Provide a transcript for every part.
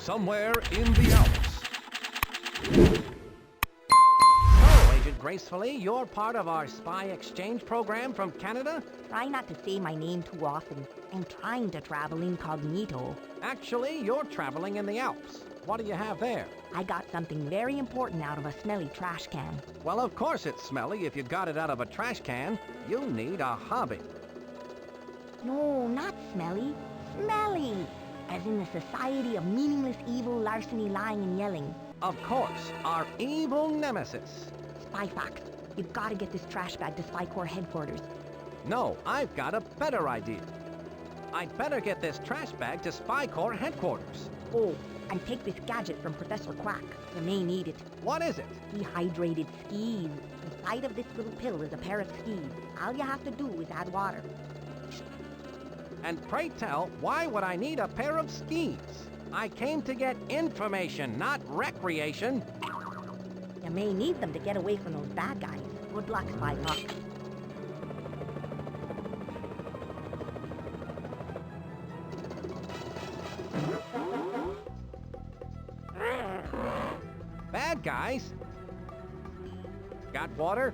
somewhere in the Alps. Oh, Agent Gracefully, you're part of our spy exchange program from Canada? Try not to say my name too often. I'm trying to travel incognito. Actually, you're traveling in the Alps. What do you have there? I got something very important out of a smelly trash can. Well, of course it's smelly if you got it out of a trash can. You need a hobby. No, not smelly. Smelly! As in the Society of Meaningless Evil, Larceny, Lying and Yelling. Of course, our evil nemesis. Spy Fox, you've got to get this trash bag to Spy Corps headquarters. No, I've got a better idea. I'd better get this trash bag to Spy Corps headquarters. Oh, and take this gadget from Professor Quack. You may need it. What is it? Dehydrated skis. Inside of this little pill is a pair of skis. All you have to do is add water. And pray tell, why would I need a pair of skis? I came to get information, not recreation. You may need them to get away from those bad guys. Good luck, Spy Fox. Bad guys? Got water?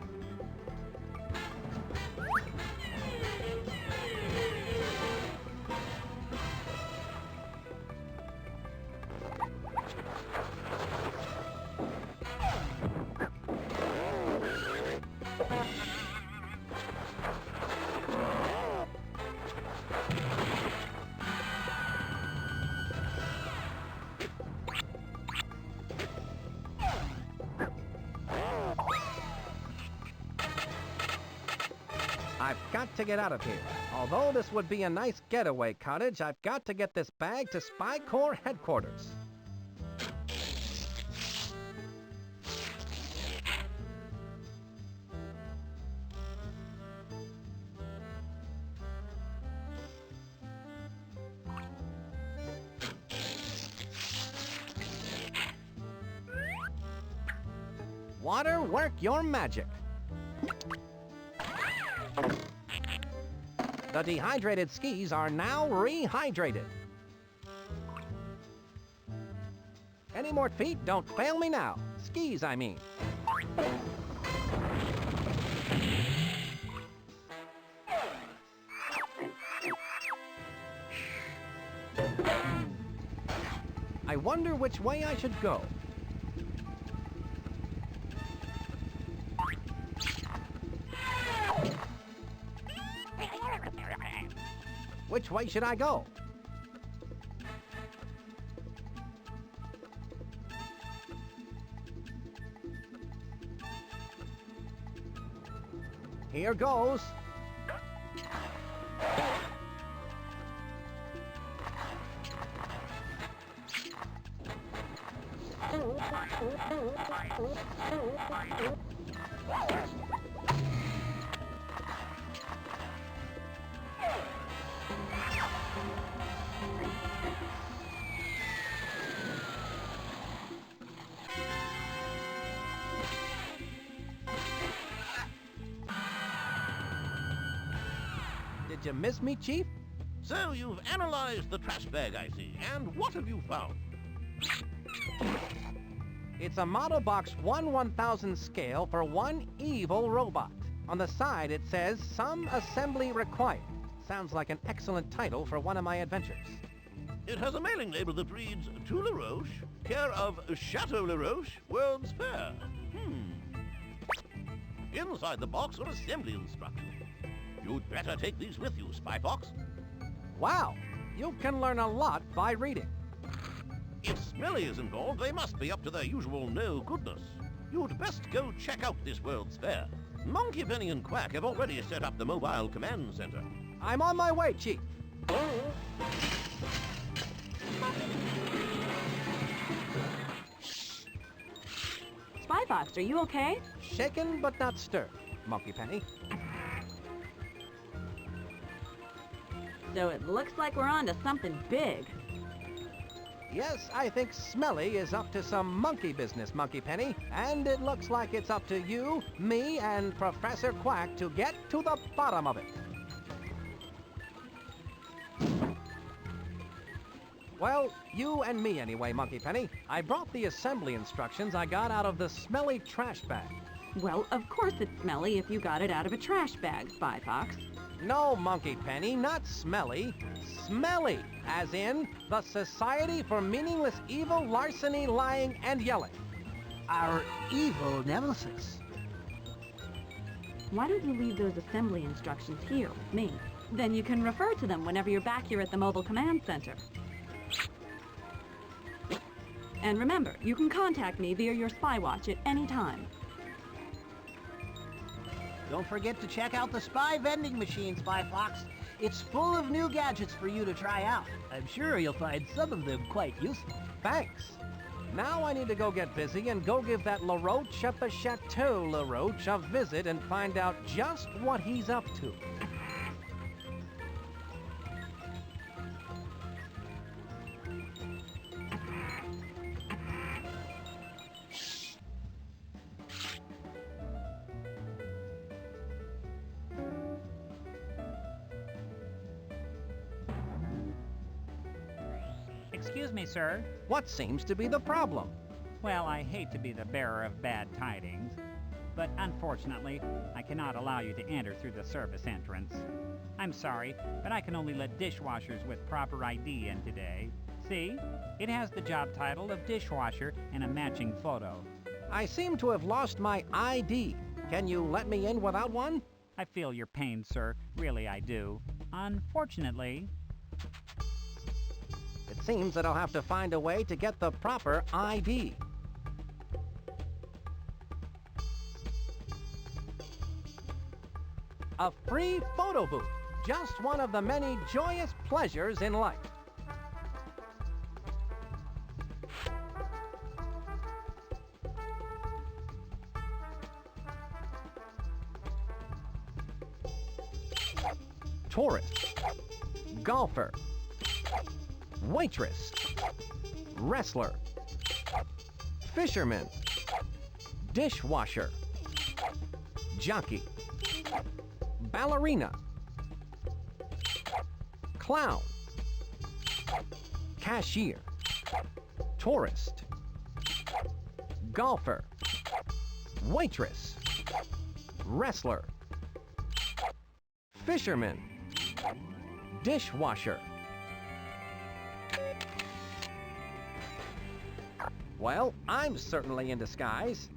I've got to get out of here. Although this would be a nice getaway cottage, I've got to get this bag to Spy Corps headquarters. Water, work your magic. The dehydrated skis are now rehydrated. Any more feet? Don't fail me now. Skis, I mean. I wonder which way I should go. Which way should I go? Here goes. Did you miss me, Chief? So you've analyzed the trash bag, I see. And what have you found? It's a model box 1/1000 scale for one evil robot. On the side it says, "Some assembly required." Sounds like an excellent title for one of my adventures. It has a mailing label that reads, "To LeRoach, care of Chateau LeRoach, World's Fair." Inside the box are assembly instructions. You'd better take these with you, Spy Fox. Wow, you can learn a lot by reading. If S.M.E.L.L.Y is involved, they must be up to their usual no-goodness. You'd best go check out this World's Fair. Monkey, Penny, and Quack have already set up the mobile command center. I'm on my way, Chief. Spy Fox, are you okay? Shaken but not stirred, Monkey Penny. So it looks like we're on to something big. Yes, I think S.M.E.L.L.Y is up to some monkey business, Monkey Penny. And it looks like it's up to you, me, and Professor Quack to get to the bottom of it. Well, you and me anyway, Monkey Penny. I brought the assembly instructions I got out of the smelly trash bag. Well, of course it's smelly if you got it out of a trash bag, Spy Fox. No, Monkey Penny, not smelly. Smelly, as in the Society for Meaningless Evil, Larceny, Lying, and Yelling. Our evil nemesis. Why don't you leave those assembly instructions here with me? Then you can refer to them whenever you're back here at the Mobile Command Center. And remember, you can contact me via your spy watch at any time. Don't forget to check out the spy vending machine, Spy Fox. It's full of new gadgets for you to try out. I'm sure you'll find some of them quite useful. Thanks. Now I need to go get busy and go give that LeRoach at the Chateau LeRoach a visit and find out just what he's up to. Excuse me, sir. What seems to be the problem? Well, I hate to be the bearer of bad tidings, but unfortunately, I cannot allow you to enter through the service entrance. I'm sorry, but I can only let dishwashers with proper ID in today. See? It has the job title of dishwasher and a matching photo. I seem to have lost my ID. Can you let me in without one? I feel your pain, sir. Really, I do. Unfortunately, It seems that I'll have to find a way to get the proper ID. A free photo booth. Just one of the many joyous pleasures in life. Tourist. Golfer. Waitress. Wrestler. Fisherman. Dishwasher. Jockey. Ballerina. Clown. Cashier. Tourist. Golfer. Waitress. Wrestler. Fisherman. Dishwasher. Well, I'm certainly in disguise.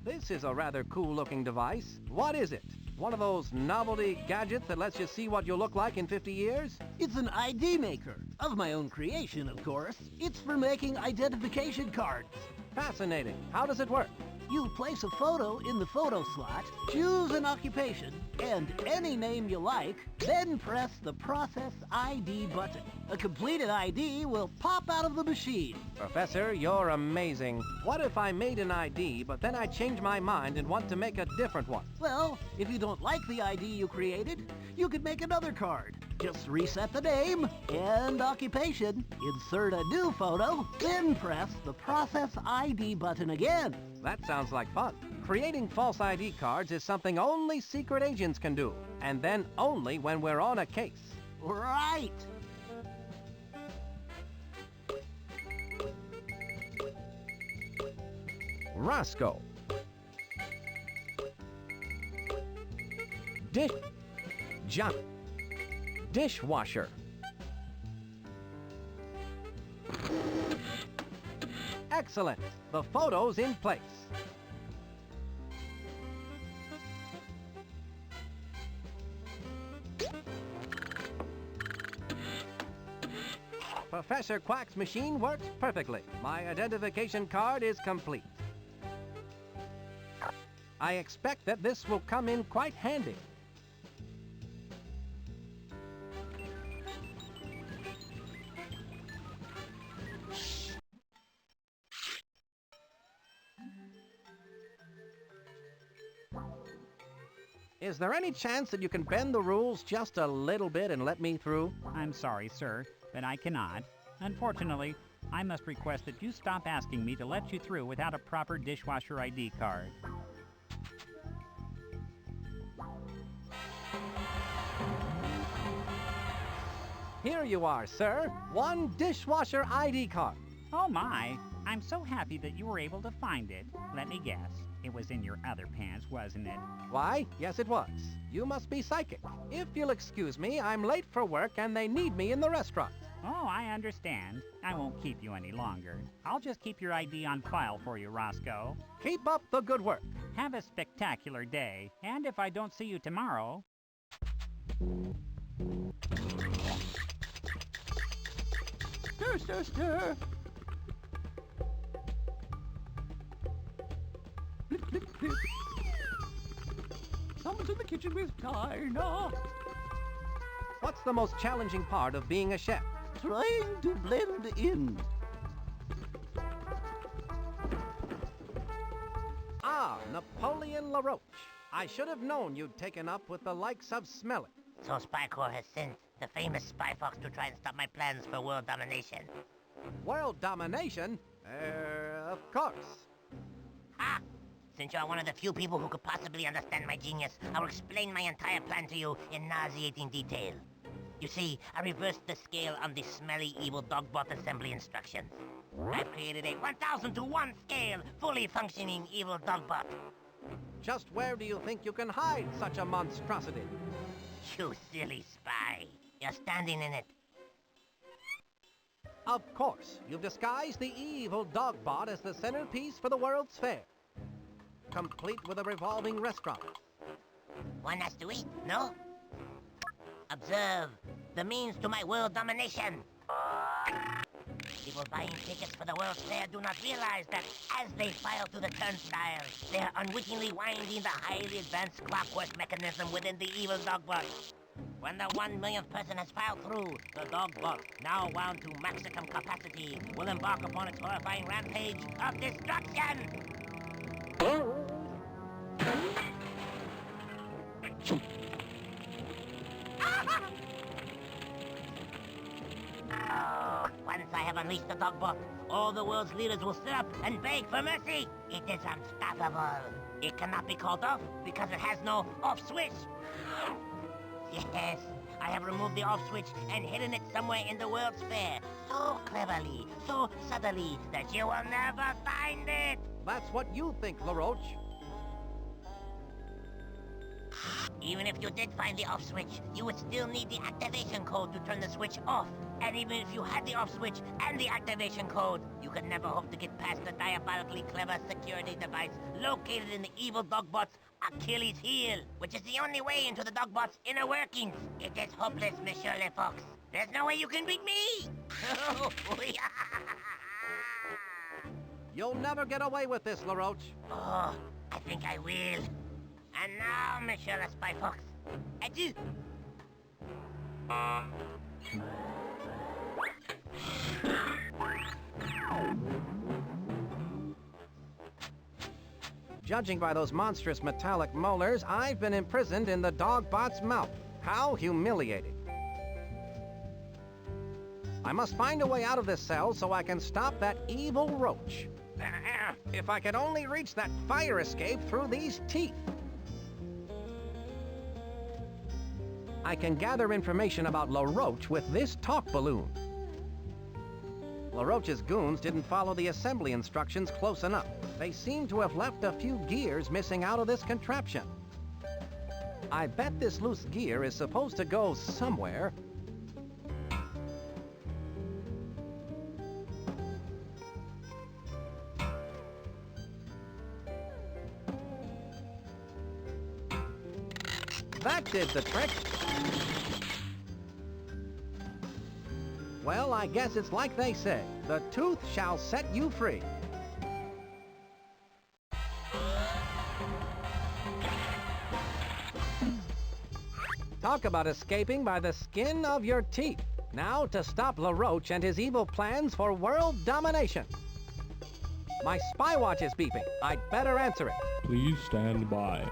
This is a rather cool-looking device. What is it? One of those novelty gadgets that lets you see what you'll look like in 50 years? It's an ID maker. Of my own creation, of course. It's for making identification cards. Fascinating. How does it work? You place a photo in the photo slot, choose an occupation, and any name you like, then press the Process ID button. A completed ID will pop out of the machine. Professor, you're amazing. What if I made an ID, but then I change my mind and want to make a different one? Well, if you don't like the ID you created, you could make another card. Just reset the name and occupation, insert a new photo, then press the Process ID button again. That sounds like fun. Creating false ID cards is something only secret agents can do, and then only when we're on a case. Right. Roscoe. Dishwasher. Excellent. The photo's in place. Professor Quack's machine works perfectly. My identification card is complete. I expect that this will come in quite handy. Is there any chance that you can bend the rules just a little bit and let me through? I'm sorry, sir, but I cannot. Unfortunately, I must request that you stop asking me to let you through without a proper dishwasher ID card. Here you are, sir. One dishwasher ID card. Oh my! I'm so happy that you were able to find it. Let me guess. It was in your other pants, wasn't it? Why, yes it was. You must be psychic. If you'll excuse me, I'm late for work and they need me in the restaurant. Oh, I understand. I won't keep you any longer. I'll just keep your ID on file for you, Roscoe. Keep up the good work. Have a spectacular day, and if I don't see you tomorrow... Stir, stir, stir. Clip, clip, clip. Someone's in the kitchen with China. What's the most challenging part of being a chef? Trying to blend in. Ah, Napoleon LeRoach. I should have known you'd taken up with the likes of S.M.E.L.L.Y. So Spy Corps has sent the famous Spy Fox to try and stop my plans for world domination. World domination? Of course. Ha! Since you're one of the few people who could possibly understand my genius, I'll explain my entire plan to you in nauseating detail. You see, I reversed the scale on the smelly evil dogbot assembly instructions. I've created a 1,000 to 1 scale, fully functioning evil dogbot. Just where do you think you can hide such a monstrosity? You silly spy. You're standing in it. Of course, you've disguised the evil dogbot as the centerpiece for the World's Fair. Complete with a revolving restaurant. One has to eat, no? Observe the means to my world domination. People buying tickets for the World's Fair do not realize that as they file through the turnstile, they are unwittingly winding the highly advanced clockwork mechanism within the evil dogbot. When the 1 millionth person has filed through, the dogbot, now wound to maximum capacity, will embark upon its horrifying rampage of destruction! Once I have unleashed the dogbot, all the world's leaders will sit up and beg for mercy. It is unstoppable. It cannot be called off because it has no off switch. Yes, I have removed the off switch and hidden it somewhere in the World's Fair. So cleverly, so subtly, that you will never find it. That's what you think, LeRoach. Even if you did find the off switch, you would still need the activation code to turn the switch off. And even if you had the off switch and the activation code, you could never hope to get past the diabolically clever security device located in the evil dogbot's Achilles heel, which is the only way into the dogbot's inner workings. It is hopeless, Monsieur Le Fox. There's no way you can beat me! You'll never get away with this, LeRoach. Oh, I think I will. And now, Monsieur Le Spy Fox, adieu! Judging by those monstrous metallic molars, I've been imprisoned in the dogbot's mouth. How humiliating. I must find a way out of this cell so I can stop that evil roach. If I could only reach that fire escape through these teeth. I can gather information about LeRoach with this talk balloon. LeRoach's goons didn't follow the assembly instructions close enough. They seem to have left a few gears missing out of this contraption. I bet this loose gear is supposed to go somewhere. That did the trick. Well, I guess it's like they say, the tooth shall set you free. Talk about escaping by the skin of your teeth. Now to stop LeRoach and his evil plans for world domination. My spy watch is beeping. I'd better answer it. Please stand by.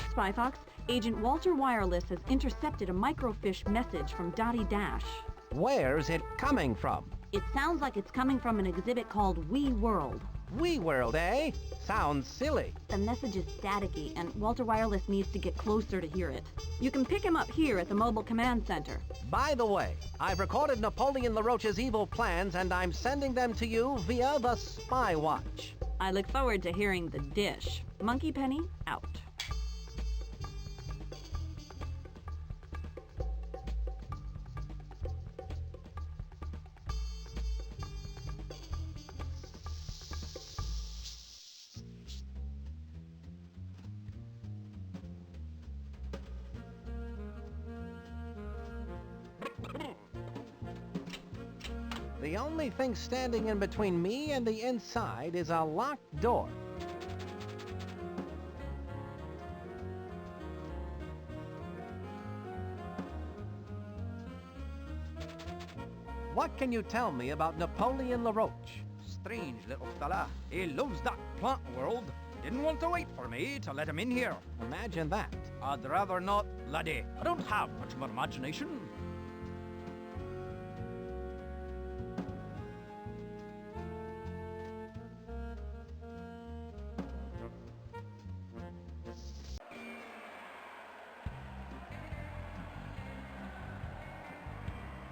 Spy Fox. Agent Walter Wireless has intercepted a microfiche message from Dottie Dash. Where's it coming from? It sounds like it's coming from an exhibit called We World. We World, eh? Sounds silly. The message is staticky, and Walter Wireless needs to get closer to hear it. You can pick him up here at the Mobile Command Center. By the way, I've recorded Napoleon LeRoach's evil plans, and I'm sending them to you via the Spy Watch. I look forward to hearing the dish. Monkey Penny, out. The only thing standing in between me and the inside is a locked door. What can you tell me about Napoleon LeRoach? Strange little fella. He loves that plant world. Didn't want to wait for me to let him in here. Imagine that. I'd rather not, laddie. I don't have much of an imagination.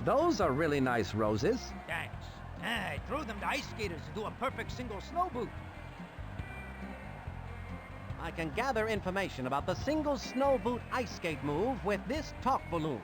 Those are really nice roses. Thanks. I threw them to ice skaters to do a perfect single snow boot. I can gather information about the single snow boot ice skate move with this talk balloon.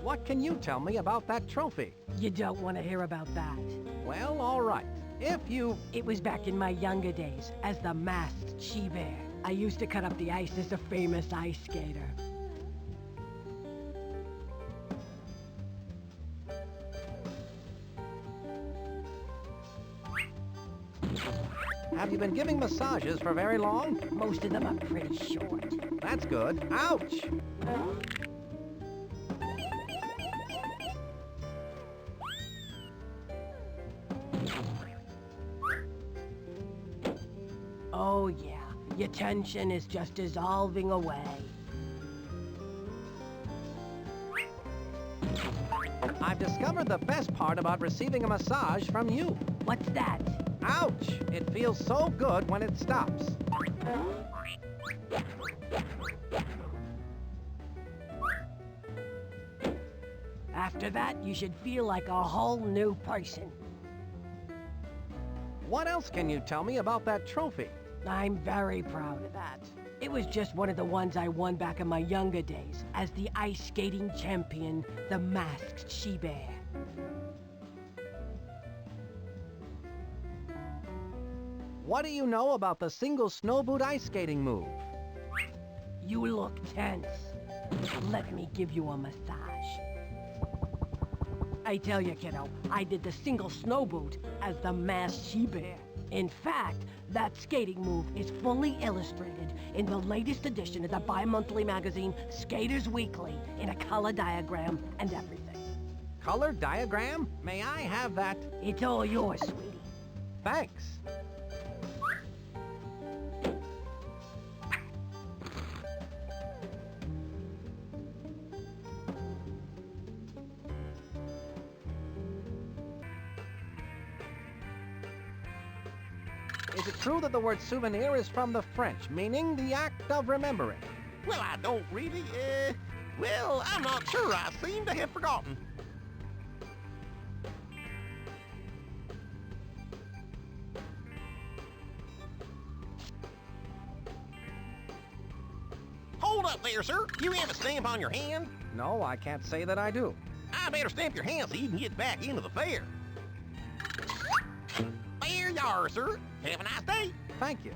What can you tell me about that trophy? You don't want to hear about that. Well, all right. If you... It was back in my younger days as the masked she-bear. I used to cut up the ice as a famous ice skater. Have you been giving massages for very long? Most of them are pretty short. That's good. Ouch! Oh yeah, your tension is just dissolving away. I've discovered the best part about receiving a massage from you. What's that? Ouch! It feels so good when it stops. After that, you should feel like a whole new person. What else can you tell me about that trophy? I'm very proud of that. It was just one of the ones I won back in my younger days as the ice skating champion, the masked she-bear. What do you know about the single snow boot ice skating move? You look tense. Let me give you a massage. I tell you, kiddo, I did the single snow boot as the masked she-bear. In fact, that skating move is fully illustrated in the latest edition of the bi-monthly magazine Skaters Weekly in a color diagram and everything. Color diagram? May I have that? It's all yours, sweetie. Thanks. Is it true that the word souvenir is from the French, meaning the act of remembering? Well, I don't really, well, I'm not sure. I seem to have forgotten. Hold up there, sir. You have a stamp on your hand? No, I can't say that I do. I better stamp your hand so you can get back into the fair. There you are, sir. Have a nice day. Thank you.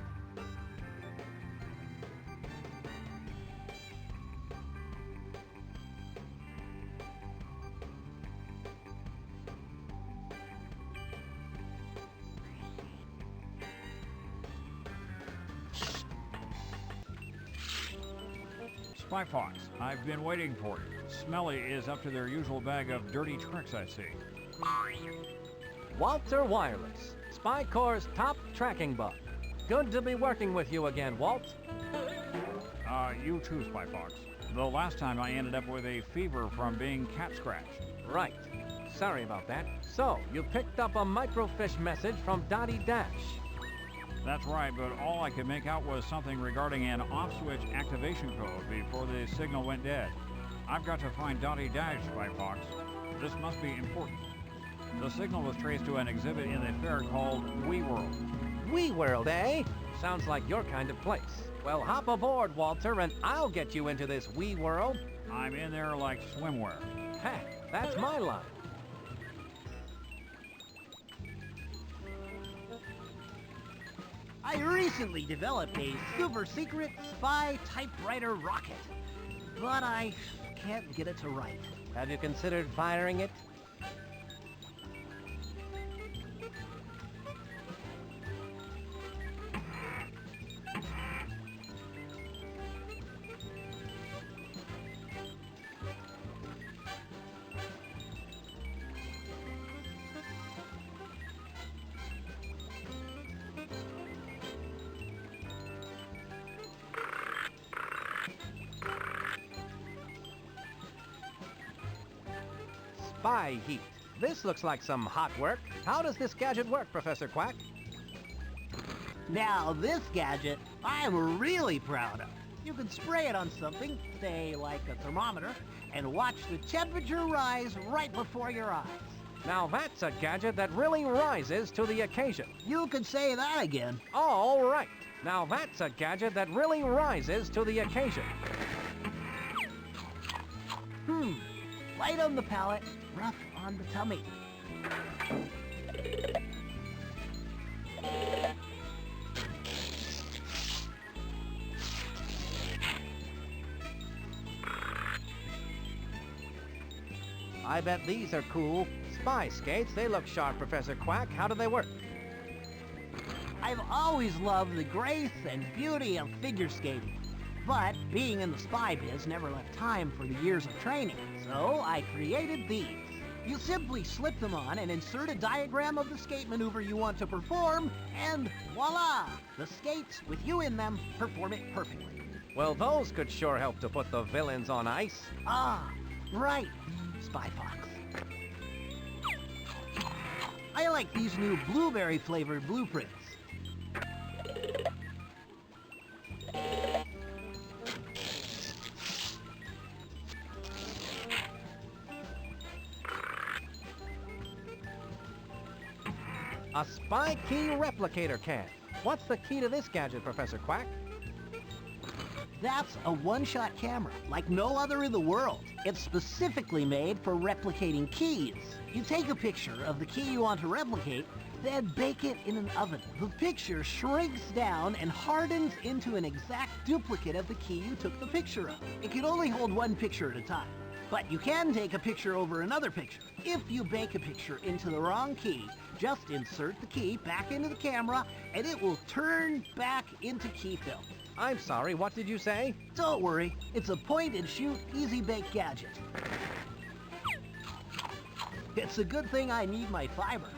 Spy Fox, I've been waiting for you. S.M.E.L.L.Y is up to their usual bag of dirty tricks, I see. Walter Wireless, Spy Corps' top tracking bug. Good to be working with you again, Walt. You too, Spy Fox. Though last time I ended up with a fever from being cat scratched. Right. Sorry about that. So, you picked up a microfiche message from Dottie Dash. That's right, but all I could make out was something regarding an off-switch activation code before the signal went dead. I've got to find Dottie Dash, Spy Fox. This must be important. The signal was traced to an exhibit in the fair called WeWorld. WeWorld, eh? Sounds like your kind of place. Well, hop aboard, Walter, and I'll get you into this WeWorld. I'm in there like swimwear. Heck, that's my line. I recently developed a super secret spy typewriter rocket, but I can't get it to write. Have you considered firing it? Spy heat. This looks like some hot work. How does this gadget work, Professor Quack? Now this gadget, I'm really proud of. You can spray it on something, say like a thermometer, and watch the temperature rise right before your eyes. Now that's a gadget that really rises to the occasion. You could say that again. All right. Now that's a gadget that really rises to the occasion. Light on the palate, rough on the tummy. I bet these are cool. Spy skates, they look sharp, Professor Quack. How do they work? I've always loved the grace and beauty of figure skating. But being in the spy biz never left time for the years of training, so I created these. You simply slip them on and insert a diagram of the skate maneuver you want to perform, and voila! The skates, with you in them, perform it perfectly. Well, those could sure help to put the villains on ice. Ah, right, Spy Fox. I like these new blueberry-flavored blueprints. A spy key replicator can. What's the key to this gadget, Professor Quack? That's a one-shot camera, like no other in the world. It's specifically made for replicating keys. You take a picture of the key you want to replicate, then bake it in an oven. The picture shrinks down and hardens into an exact duplicate of the key you took the picture of. It can only hold one picture at a time. But you can take a picture over another picture. If you bake a picture into the wrong key, just insert the key back into the camera and it will turn back into key film. I'm sorry, what did you say? Don't worry, it's a point-and-shoot, easy-bake gadget. It's a good thing I need my fiber.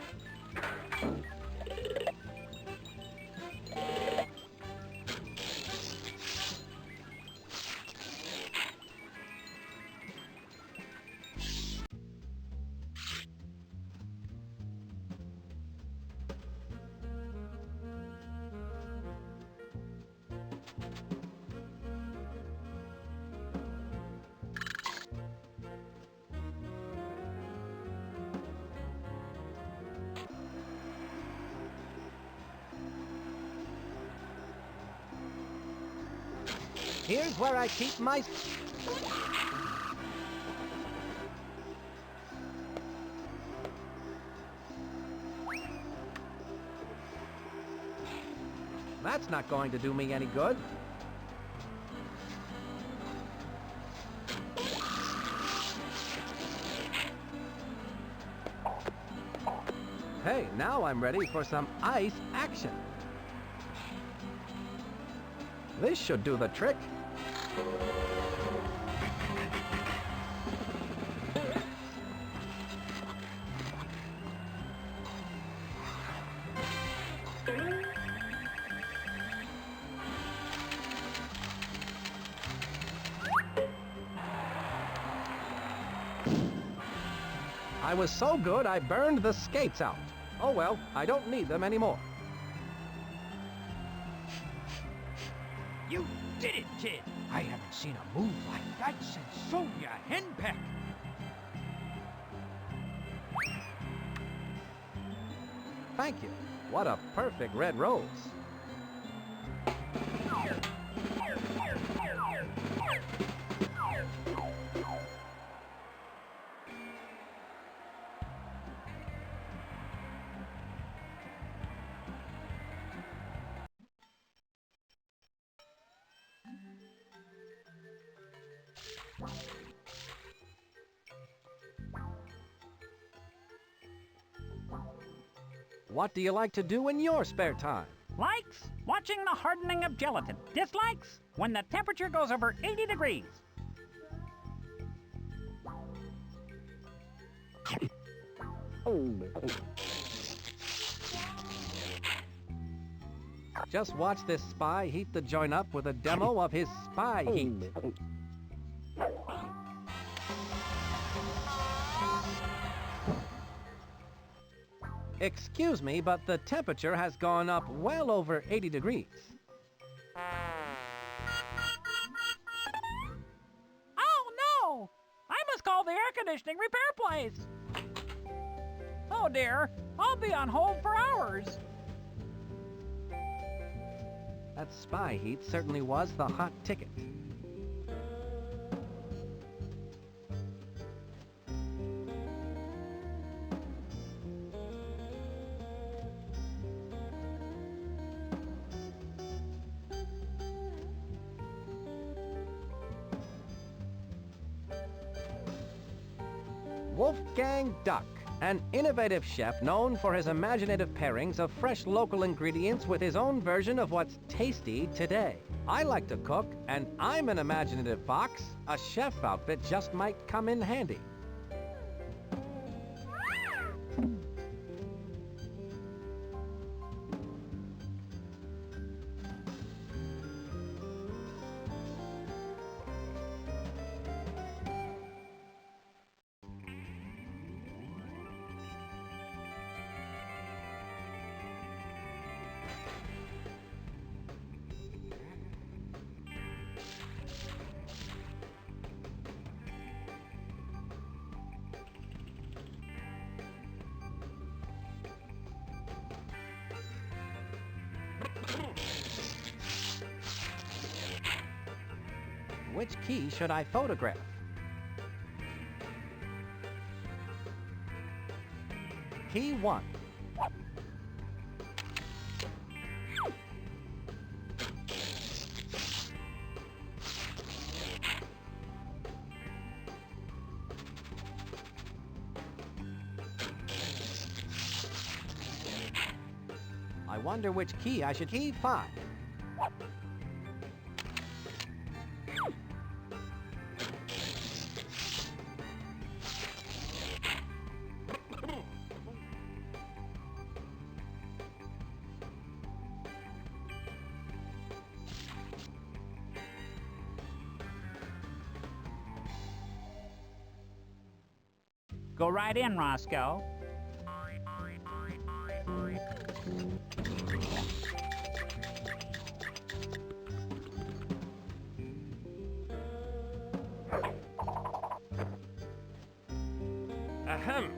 Here's where I keep my... That's not going to do me any good. Hey, now I'm ready for some ice action. This should do the trick. I was so good I burned the skates out. Oh well, I don't need them anymore. You did it, kid! I haven't seen a move like that since Sonia Henpeck. Thank you. What a perfect red rose. What do you like to do in your spare time? Likes? Watching the hardening of gelatin. Dislikes? When the temperature goes over 80 degrees. Just watch this spy heat the joint up with a demo of his spy heat. Excuse me, but the temperature has gone up well over 80 degrees. Oh no! I must call the air conditioning repair place. Oh dear, I'll be on hold for hours. That spy heat certainly was the hot ticket. Wolfgang Duck, an innovative chef known for his imaginative pairings of fresh local ingredients with his own version of what's tasty today. I like to cook, and I'm an imaginative fox. A chef outfit just might come in handy. Which key should I photograph? Key 1. I wonder which key I should. Key 5. Go right in, Roscoe. Ahem.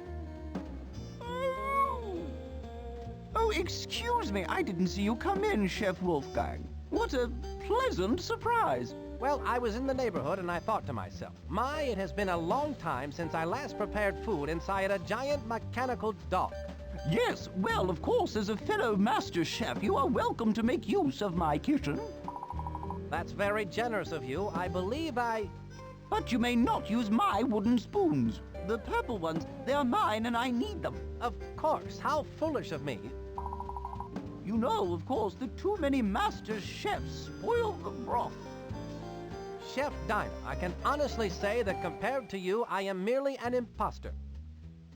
Oh, excuse me. I didn't see you come in, Chef Wolfgang. What a pleasant surprise. Well, I was in the neighborhood and I thought to myself, my, it has been a long time since I last prepared food inside a giant mechanical dog. Yes, well, of course, as a fellow master chef, you are welcome to make use of my kitchen. That's very generous of you. I believe I... But you may not use my wooden spoons. The purple ones, they are mine and I need them. Of course. How foolish of me. You know, of course, that too many master chefs spoil the broth. Chef Dinah, I can honestly say that compared to you, I am merely an imposter.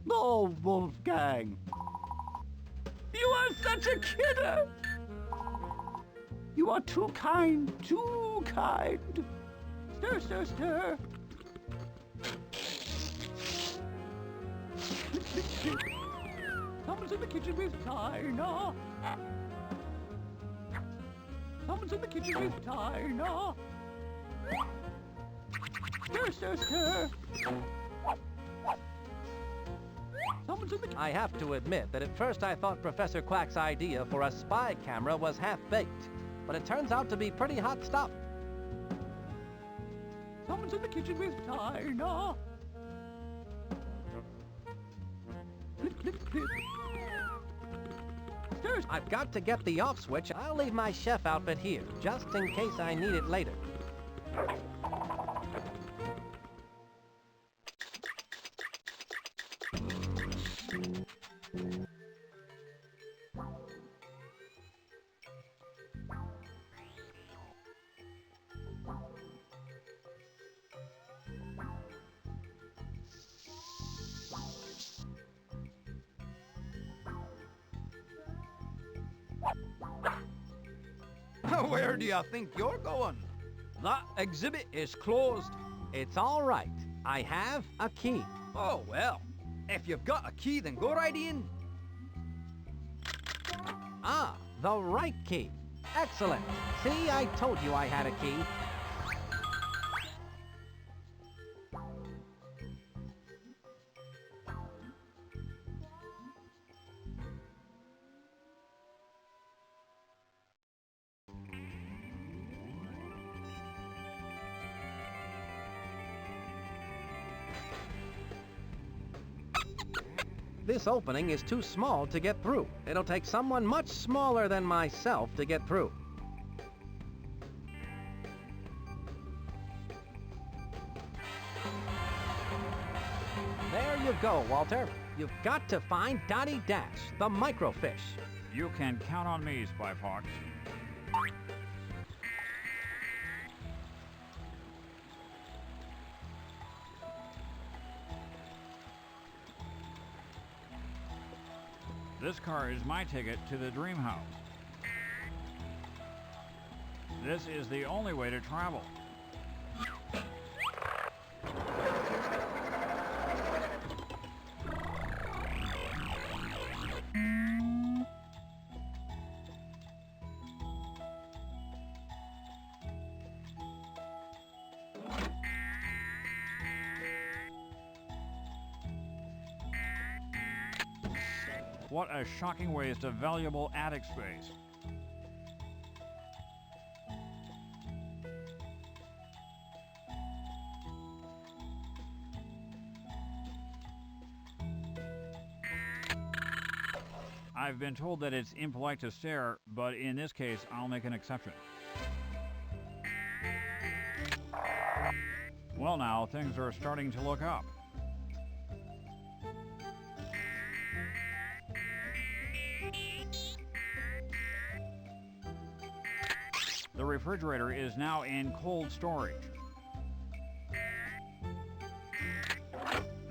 Oh, Wolfgang. You are such a kidder. You are too kind, too kind. Stir, stir, stir. Someone's in the kitchen with China. Someone's in the kitchen with China. Stir, stir, stir. Someone's in the I have to admit that at first I thought Professor Quack's idea for a spy camera was half-baked, but it turns out to be pretty hot stuff. Someone's in the kitchen with China. Clip, clip, clip. Stir. I've got to get the off switch. I'll leave my chef outfit here, just in case I need it later. Where do you think you're going? That exhibit is closed. It's all right. I have a key. Oh, well. If you've got a key, then go right in. Ah, the right key. Excellent. See, I told you I had a key. This opening is too small to get through. It'll take someone much smaller than myself to get through. There you go, Walter. You've got to find Dottie Dash, the microfish. You can count on me, Spy Fox. This car is my ticket to the dream house. This is the only way to travel. What a shocking waste of valuable attic space. I've been told that it's impolite to stare, but in this case, I'll make an exception. Well now, things are starting to look up. The refrigerator is now in cold storage.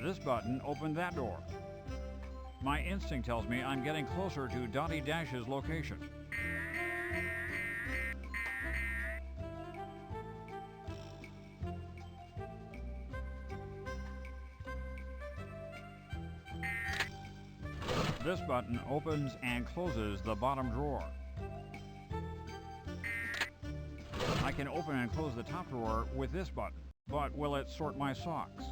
This button opened that door. My instinct tells me I'm getting closer to Dottie Dash's location. This button opens and closes the bottom drawer. I can open and close the top drawer with this button, but will it sort my socks?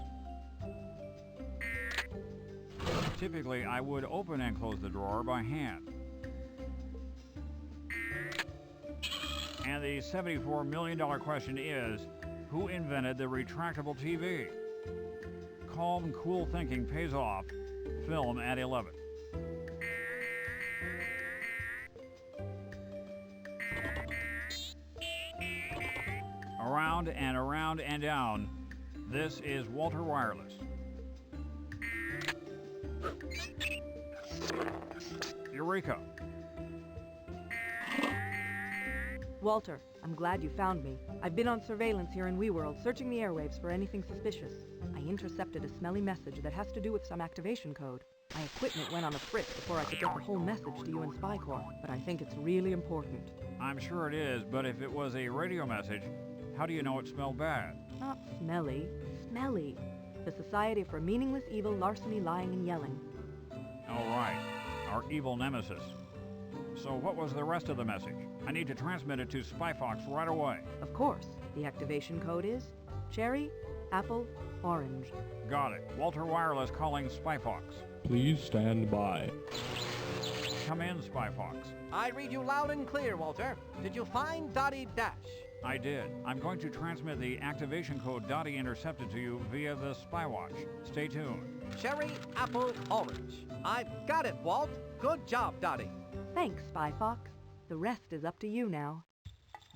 Typically, I would open and close the drawer by hand. And the $74 million question is, who invented the retractable TV? Calm, cool thinking pays off. Film at 11. Around and around and down. This is Walter Wireless. Eureka! Walter, I'm glad you found me. I've been on surveillance here in WeWorld, searching the airwaves for anything suspicious. I intercepted a smelly message that has to do with some activation code. My equipment went on a fritz before I could get the whole message to you in Spy Corps, but I think it's really important. I'm sure it is, but if it was a radio message, how do you know it smelled bad? Not smelly, smelly. The Society for Meaningless Evil, Larceny, Lying, and Yelling. All right, our evil nemesis. So what was the rest of the message? I need to transmit it to Spyfox right away. Of course. The activation code is cherry, apple, orange. Got it. Walter Wireless calling Spyfox. Please stand by. Come in, Spyfox. I read you loud and clear, Walter. Did you find Dottie Dash? I did. I'm going to transmit the activation code Dottie intercepted to you via the Spywatch. Stay tuned. Cherry, apple, orange. I've got it, Walt. Good job, Dottie. Thanks, Spyfox. The rest is up to you now.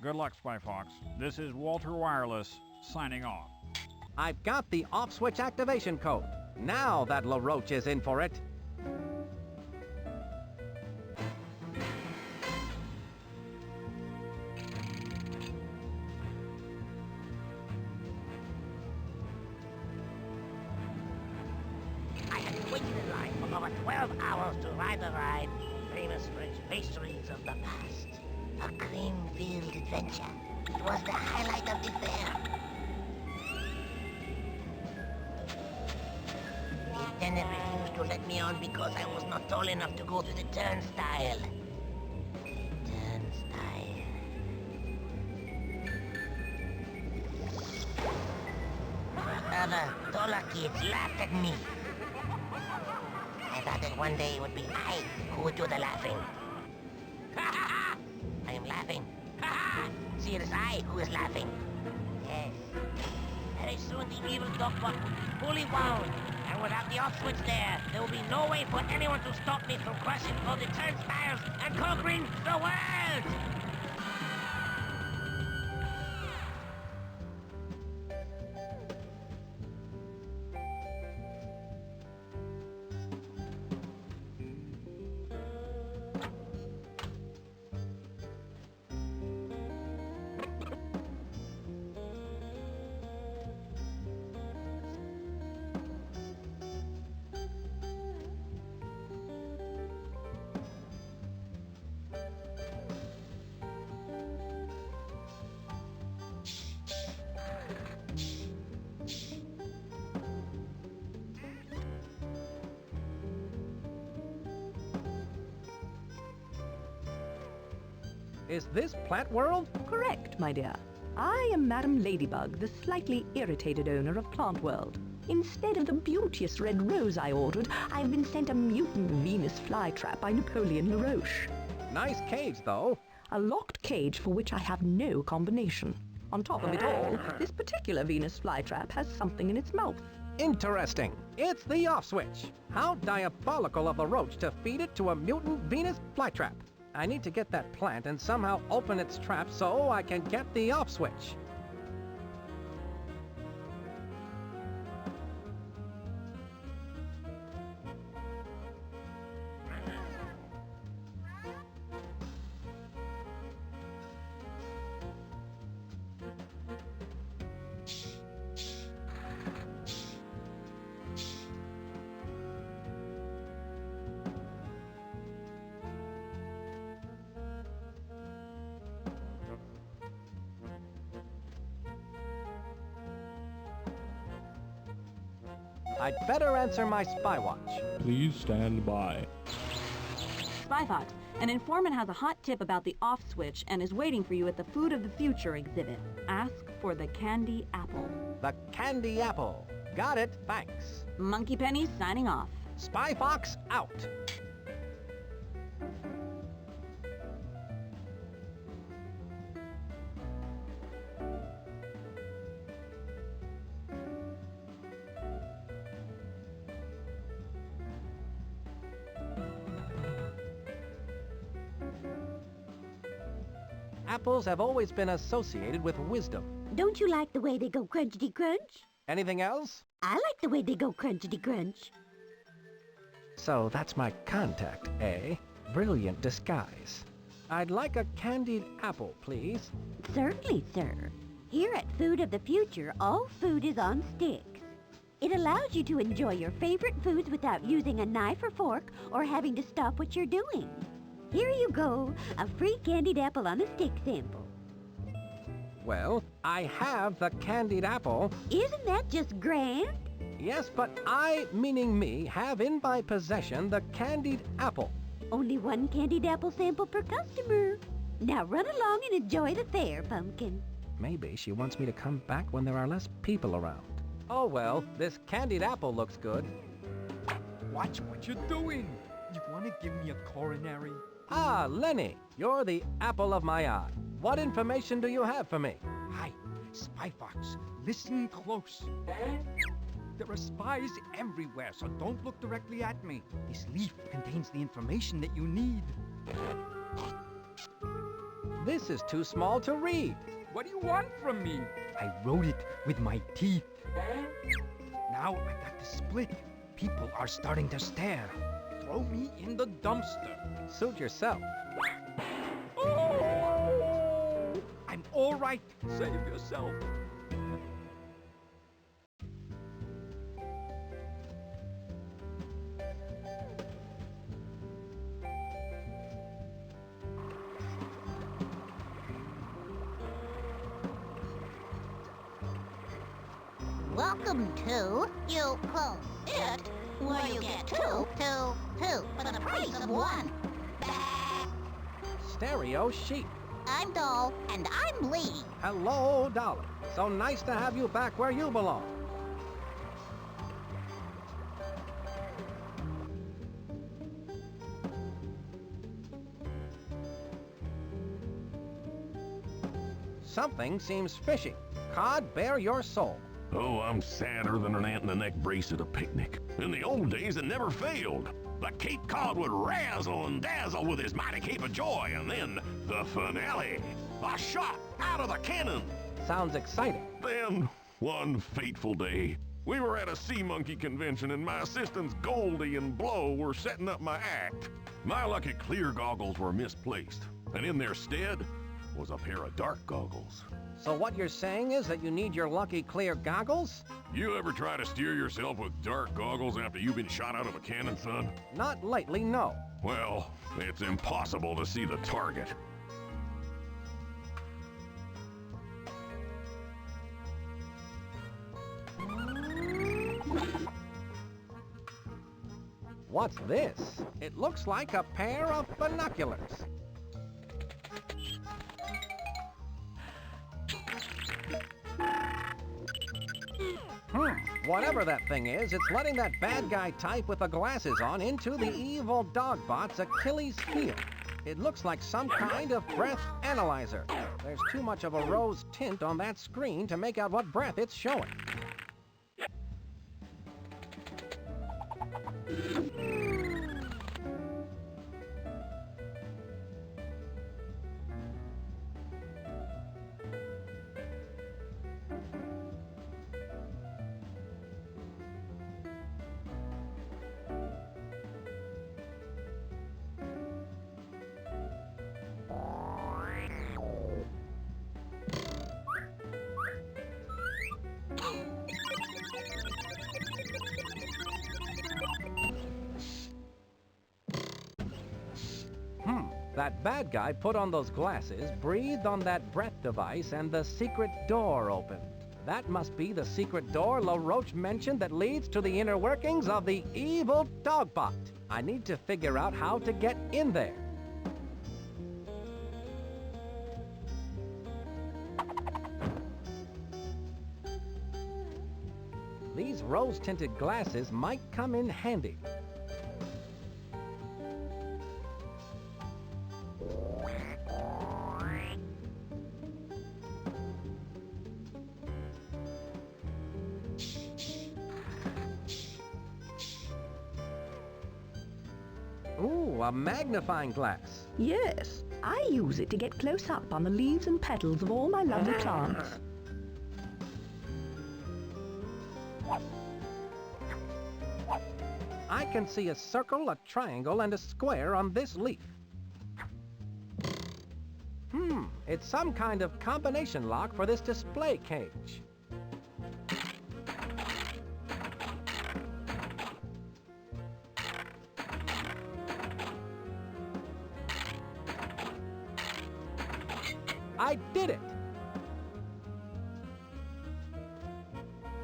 Good luck, Spyfox. This is Walter Wireless, signing off. I've got the off-switch activation code. Now that LeRoach is in for it. I have waited in line for over 12 hours to ride the ride. Famous French pastries of the past. A cream-filled adventure. It was the highlight of the fair. The attendant refused to let me on because I was not tall enough to go through the turnstile. Other taller kids laughed at me. I thought that one day it would be I who would do the laughing. I am laughing. See, it is I who is laughing. Yes. Very soon the evil dogbot will be fully wound. And without the off switch there will be no way for anyone to stop me from crushing all the turnstiles and conquering the world! Is this Plant World? Correct, my dear. I am Madam Ladybug, the slightly irritated owner of Plant World. Instead of the beauteous red rose I ordered, I've been sent a mutant Venus flytrap by Napoleon LeRoach. Nice cage, though. A locked cage for which I have no combination. On top of it all, this particular Venus flytrap has something in its mouth. Interesting. It's the off switch. How diabolical of LeRoach to feed it to a mutant Venus flytrap. I need to get that plant and somehow open its trap so I can get the off switch. I'd better answer my Spywatch. Please stand by. Spyfox, an informant has a hot tip about the off switch and is waiting for you at the Food of the Future exhibit. Ask for the candy apple. The candy apple. Got it, thanks. Monkey Penny signing off. Spyfox out. Apples have always been associated with wisdom. Don't you like the way they go crunchity crunch? Anything else? I like the way they go crunchity crunch. So that's my contact, eh? Brilliant disguise. I'd like a candied apple, please. Certainly, sir. Here at Food of the Future, all food is on sticks. It allows you to enjoy your favorite foods without using a knife or fork or having to stop what you're doing. Here you go, a free candied apple on a stick sample. Well, I have the candied apple. Isn't that just grand? Yes, but I, meaning me, have in my possession the candied apple. Only one candied apple sample per customer. Now run along and enjoy the fair, Pumpkin. Maybe she wants me to come back when there are less people around. Oh well, this candied apple looks good. Watch what you're doing. You want to give me a coronary? Ah, Lenny, you're the apple of my eye. What information do you have for me? Hi, Spy Fox. Listen close. There are spies everywhere, so don't look directly at me. This leaf contains the information that you need. This is too small to read. What do you want from me? I wrote it with my teeth. Now I got to split. People are starting to stare. Throw me in the dumpster. Suit yourself. Oh! I'm all right. Save yourself. Welcome to you quote it, where you get two for the price of one. Stereo sheep. I'm Doll, and I'm Lee. Hello, Dolly. So nice to have you back where you belong. Something seems fishy. Cod, bare your soul. Oh, I'm sadder than an ant in a neck brace at a picnic. In the old days, it never failed. The Cape Cod would razzle and dazzle with his mighty cape of joy, and then the finale. A shot out of the cannon. Sounds exciting. Then, one fateful day, we were at a sea monkey convention, and my assistants Goldie and Blow were setting up my act. My lucky clear goggles were misplaced, and in their stead was a pair of dark goggles. So what you're saying is that you need your lucky clear goggles? You ever try to steer yourself with dark goggles after you've been shot out of a cannon, son? Not lately, no. Well, it's impossible to see the target. What's this? It looks like a pair of binoculars. Whatever that thing is, it's letting that bad guy type with the glasses on into the evil dogbot's Achilles heel. It looks like some kind of breath analyzer. There's too much of a rose tint on that screen to make out what breath it's showing. That bad guy put on those glasses, breathed on that breath device, and the secret door opened. That must be the secret door LeRoach mentioned that leads to the inner workings of the evil dogbot. I need to figure out how to get in there. These rose-tinted glasses might come in handy. Ooh, a magnifying glass. Yes, I use it to get close up on the leaves and petals of all my lovely plants. I can see a circle, a triangle, and a square on this leaf. It's some kind of combination lock for this display cage. I did it!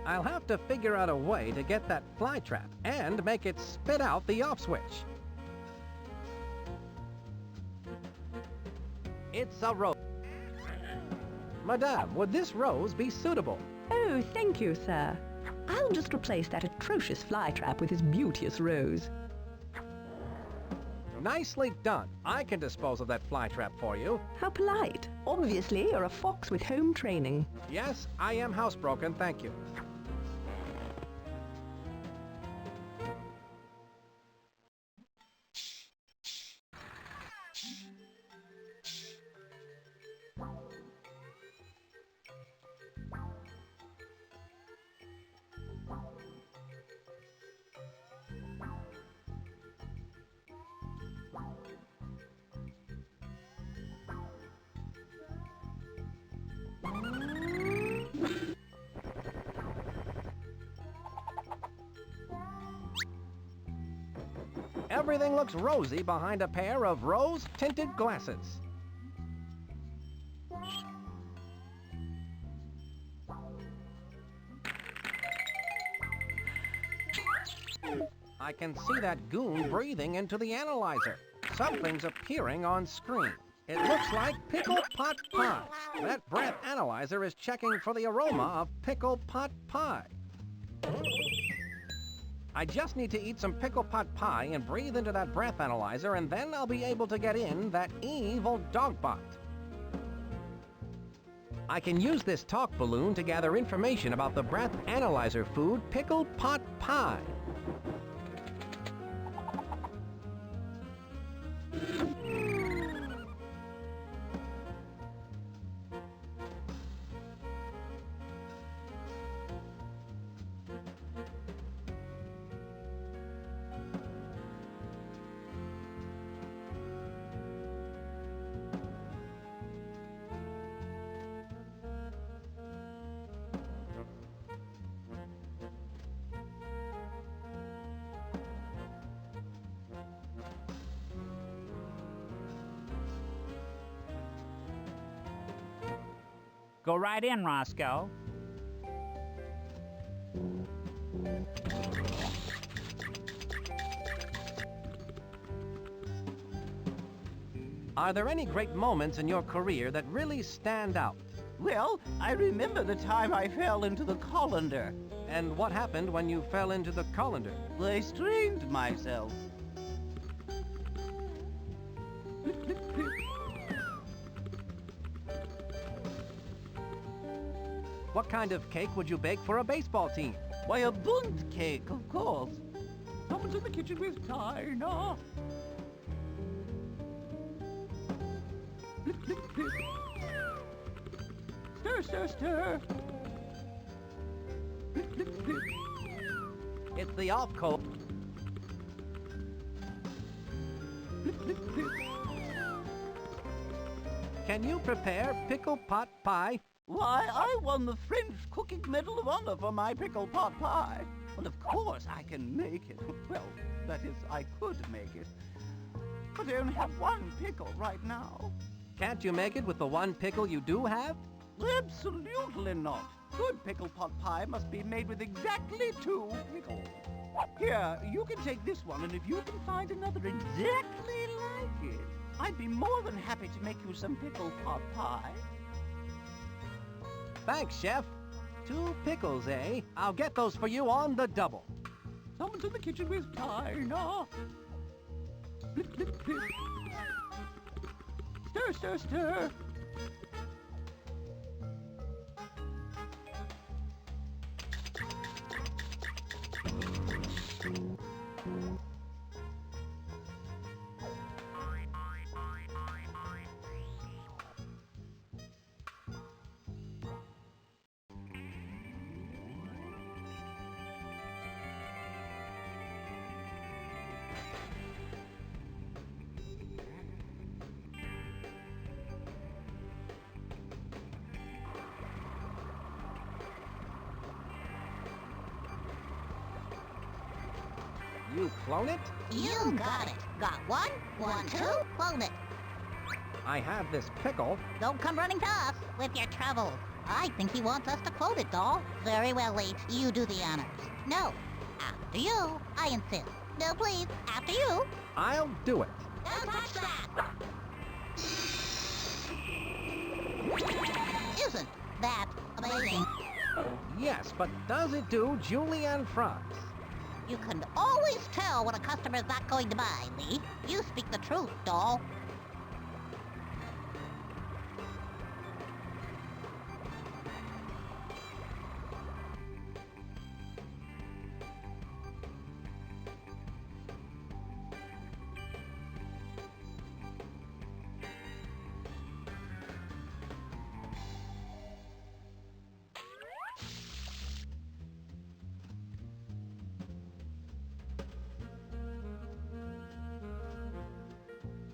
I'll have to figure out a way to get that fly trap and make it spit out the off switch. It's a rose. Madame, would this rose be suitable? Oh, thank you, sir. I'll just replace that atrocious fly trap with this beauteous rose. Nicely done. I can dispose of that fly trap for you. How polite. Obviously, you're a fox with home training. Yes, I am housebroken, thank you. Everything looks rosy behind a pair of rose-tinted glasses. I can see that goon breathing into the analyzer. Something's appearing on screen. It looks like pickle pot pie. That breath analyzer is checking for the aroma of pickle pot pie. I just need to eat some pickle pot pie and breathe into that breath analyzer, and then I'll be able to get in that evil dogbot. I can use this talk balloon to gather information about the breath analyzer food pickle pot pie. Go right in, Roscoe. Are there any great moments in your career that really stand out? Well, I remember the time I fell into the colander. And what happened when you fell into the colander? I strained myself. What kind of cake would you bake for a baseball team? Why, a bunt cake, of course. Someone's in the kitchen with Dinah. Blip, blip, blip. Stir, stir, stir. Blip, blip, blip. It's the off coat. Blip, blip, blip. Can you prepare pickle pot pie? Why, I won the French Cooking Medal of Honor for my pickle pot pie. Well, of course I can make it. Well, that is, I could make it. But I only have one pickle right now. Can't you make it with the one pickle you do have? Absolutely not. Good pickle pot pie must be made with exactly 2 pickles. Here, you can take this one, and if you can find another exactly like it, I'd be more than happy to make you some pickle pot pie. Thanks, Chef. 2 pickles, eh? I'll get those for you on the double. Someone's in the kitchen with Dinah. Blip, blip, blip. Stir, stir, stir. You clone it? You got it. Got 1, 1, 2, clone it. I have this pickle. Don't come running to us with your troubles. I think he wants us to quote it, doll. Very well, Leech. You do the honors. No. After you. I insist. No, please. After you. I'll do it. Don't touch that! Isn't that amazing? Yes, but does it do julienne fries? You can always tell when a customer's not going to buy, Lee. You speak the truth, doll.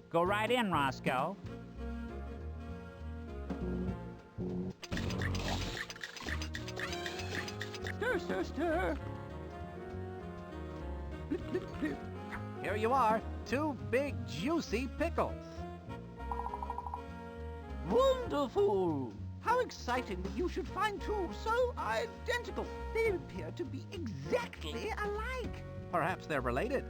Go right in, Roscoe. Stir, stir, stir. Blip, blip, blip. Here you are, 2 big, juicy pickles. Wonderful! How exciting that you should find two so identical. They appear to be exactly alike. Perhaps they're related.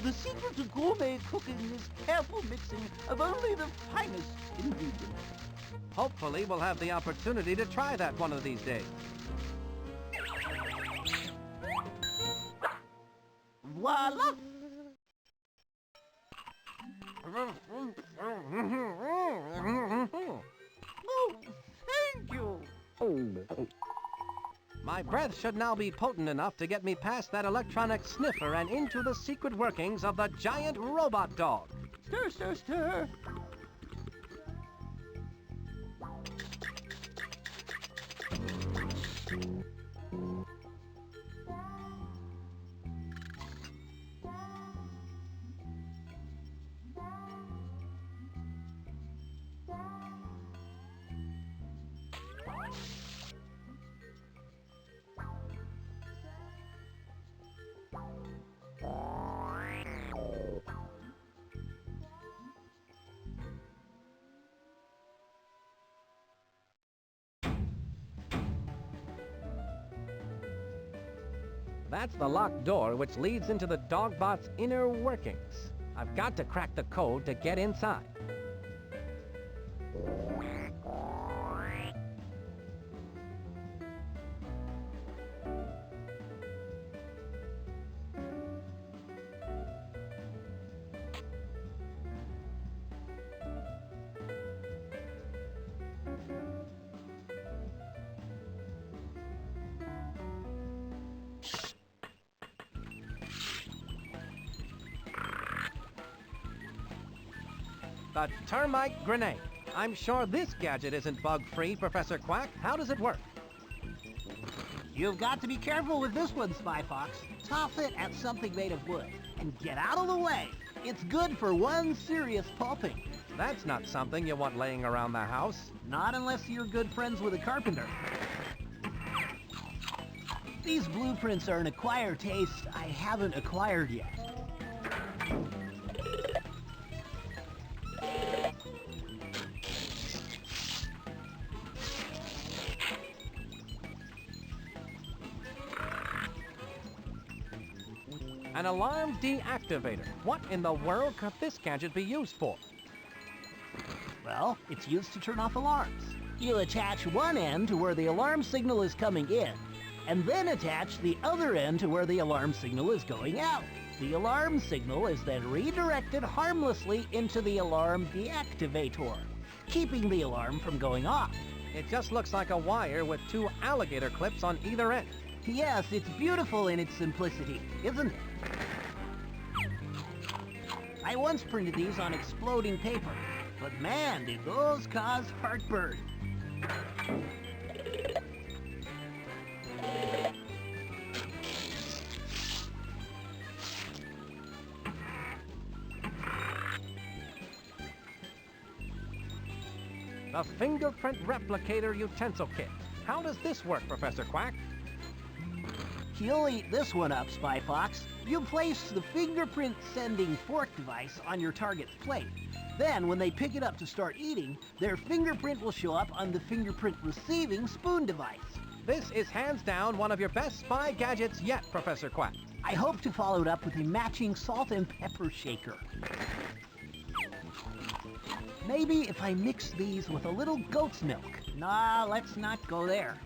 The secret to gourmet cooking is careful mixing of only the finest ingredients. Hopefully we'll have the opportunity to try that one of these days. Voila! Oh, thank you! My breath should now be potent enough to get me past that electronic sniffer and into the secret workings of the giant robot dog. Stir, stir, stir! That's the locked door which leads into the dogbot's inner workings. I've got to crack the code to get inside. The termite grenade. I'm sure this gadget isn't bug-free, Professor Quack. How does it work? You've got to be careful with this one, Spy Fox. Toss it at something made of wood and get out of the way. It's good for one serious pulping. That's not something you want laying around the house. Not unless you're good friends with a carpenter. These blueprints are an acquired taste I haven't acquired yet. An alarm deactivator. What in the world could this gadget be used for? Well, it's used to turn off alarms. You attach one end to where the alarm signal is coming in, and then attach the other end to where the alarm signal is going out. The alarm signal is then redirected harmlessly into the alarm deactivator, keeping the alarm from going off. It just looks like a wire with 2 alligator clips on either end. Yes, it's beautiful in its simplicity, isn't it? I once printed these on exploding paper, but man, did those cause heartburn. The fingerprint replicator utensil kit. How does this work, Professor Quack? You'll eat this one up, Spy Fox. You place the fingerprint-sending fork device on your target's plate. Then, when they pick it up to start eating, their fingerprint will show up on the fingerprint-receiving spoon device. This is hands down one of your best spy gadgets yet, Professor Quack. I hope to follow it up with a matching salt and pepper shaker. Maybe if I mix these with a little goat's milk. Nah, let's not go there.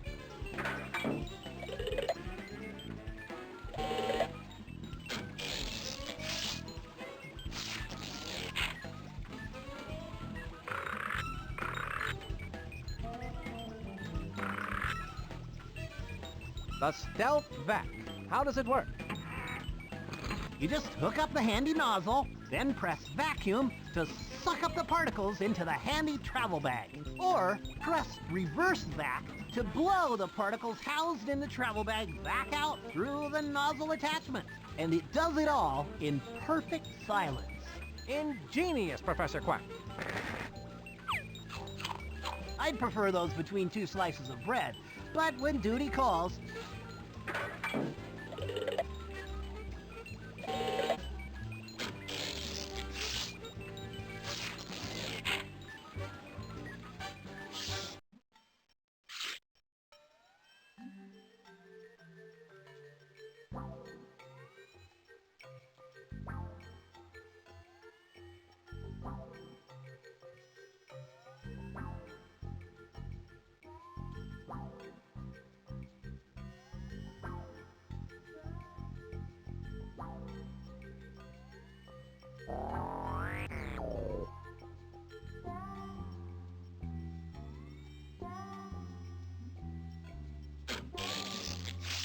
The stealth vac. How does it work? You just hook up the handy nozzle, then press vacuum to suck up the particles into the handy travel bag. Or press reverse vac to blow the particles housed in the travel bag back out through the nozzle attachment. And it does it all in perfect silence. Ingenious, Professor Quack. I'd prefer those between two slices of bread, but when duty calls...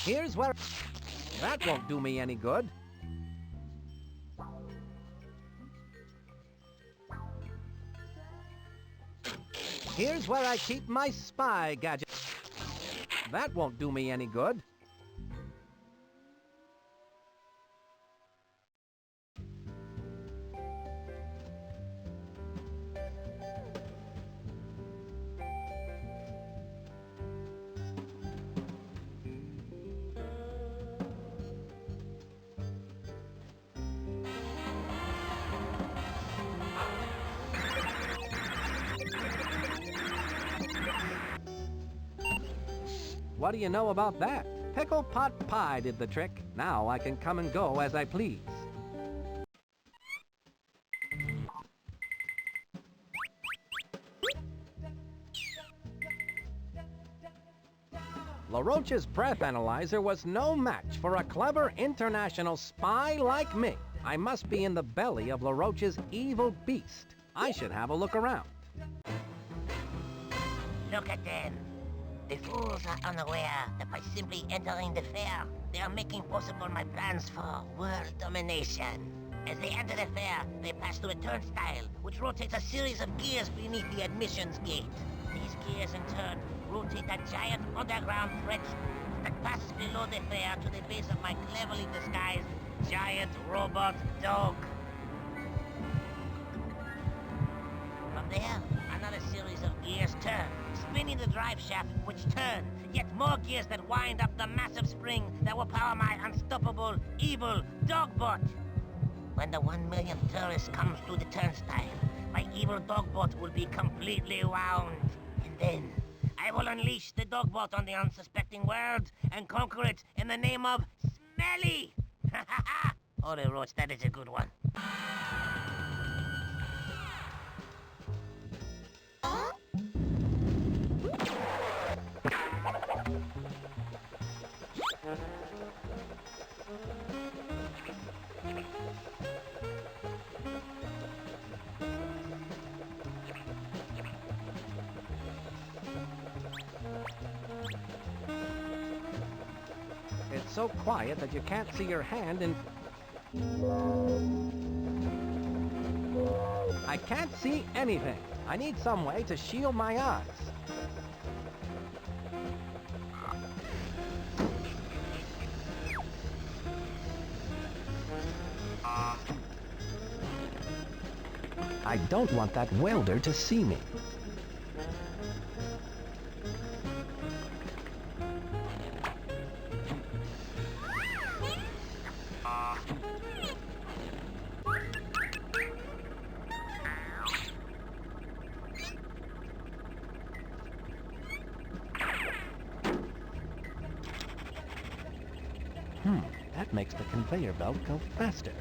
Here's where... That won't do me any good. Here's where I keep my spy gadget. That won't do me any good. What do you know about that? Pickle Pot Pie did the trick. Now I can come and go as I please. LeRoach's breath analyzer was no match for a clever international spy like me. I must be in the belly of LeRoach's evil beast. I should have a look around. Look at them. The fools are unaware that by simply entering the fair, they are making possible my plans for world domination. As they enter the fair, they pass through a turnstile, which rotates a series of gears beneath the admissions gate. These gears, in turn, rotate a giant underground trench that passes below the fair to the base of my cleverly disguised giant robot dog. From there, another series of gears turn, spinning the drive shaft, which turns. Yet more gears that wind up the massive spring that will power my unstoppable, evil dogbot. When the 1 millionth tourist comes to the turnstile, my evil dogbot will be completely wound. And then, I will unleash the dogbot on the unsuspecting world and conquer it in the name of Smelly! Ha ha ha! Oh, LeRoach, that is a good one. It's so quiet that you can't see your hand and... I can't see anything. I need some way to shield my eyes. I don't want that welder to see me. That makes the conveyor belt go faster.